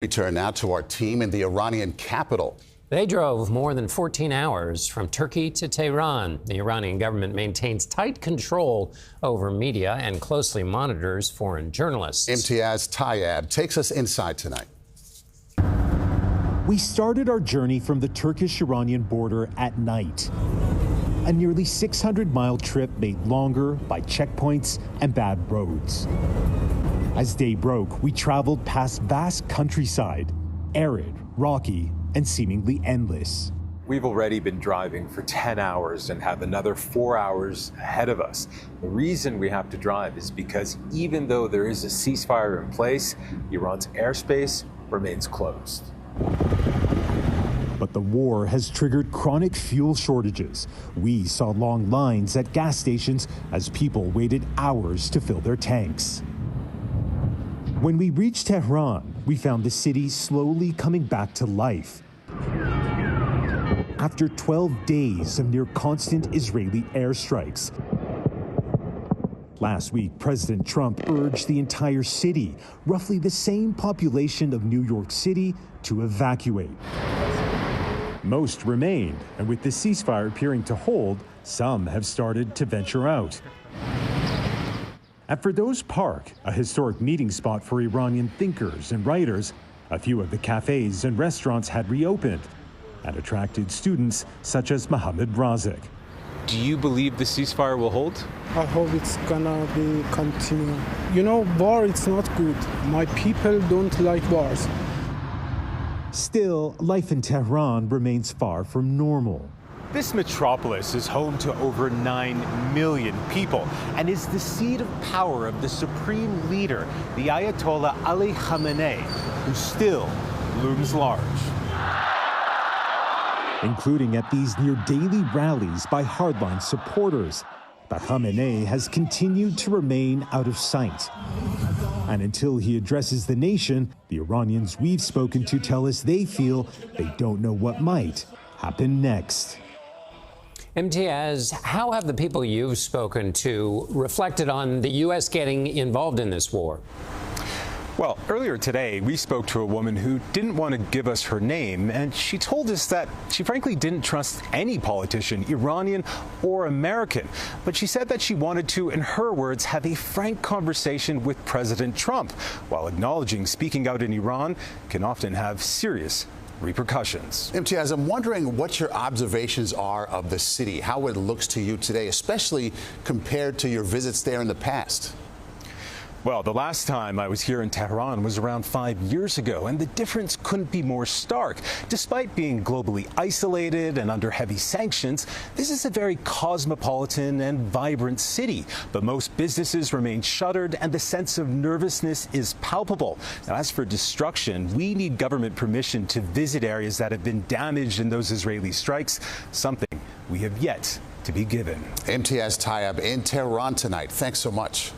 We turn now to our team in the Iranian capital. They drove more than 14 hours from Turkey to Tehran. The Iranian government maintains tight control over media and closely monitors foreign journalists. Imtiaz Tyab takes us inside tonight. We started our journey from the Turkish-Iranian border at night. A nearly 600-mile trip made longer by checkpoints and bad roads. As day broke, we traveled past vast countryside, arid, rocky, and seemingly endless. We've already been driving for 10 hours and have another 4 hours ahead of us. The reason we have to drive is because even though there is a ceasefire in place, Iran's airspace remains closed. But the war has triggered chronic fuel shortages. We saw long lines at gas stations as people waited hours to fill their tanks. When we reached Tehran, we found the city slowly coming back to life. After 12 days of near constant Israeli airstrikes. Last week, President Trump urged the entire city, roughly the same population of New York City, to evacuate. Most remained, and with the ceasefire appearing to hold, some have started to venture out. At Firdows Park, a historic meeting spot for Iranian thinkers and writers, a few of the cafes and restaurants had reopened and attracted students such as Mohammad Razik. Do you believe the ceasefire will hold? I hope it's gonna be continue. You know, war, it's not good. My people don't like wars. Still, life in Tehran remains far from normal. This metropolis is home to over 9 million people and is the seat of power of the supreme leader, the Ayatollah Ali Khamenei, who still looms large. Including at these near-daily rallies by hardline supporters. But Khamenei has continued to remain out of sight. And until he addresses the nation, the Iranians we've spoken to tell us they feel they don't know what might happen next. Imtiaz, how have the people you've spoken to reflected on the U.S. getting involved in this war? Well, earlier today, we spoke to a woman who didn't want to give us her name, and she told us that she frankly didn't trust any politician, Iranian or American. But she said that she wanted to, in her words, have a frank conversation with President Trump, while acknowledging speaking out in Iran can often have serious repercussions. Imtiaz, I'm wondering what your observations are of the city, how it looks to you today, especially compared to your visits there in the past. Well, the last time I was here in Tehran was around 5 years ago, and the difference couldn't be more stark. Despite being globally isolated and under heavy sanctions, this is a very cosmopolitan and vibrant city. But most businesses remain shuttered, and the sense of nervousness is palpable. Now, as for destruction, we need government permission to visit areas that have been damaged in those Israeli strikes, something we have yet to be given. Imtiaz Tyab in Tehran tonight. Thanks so much.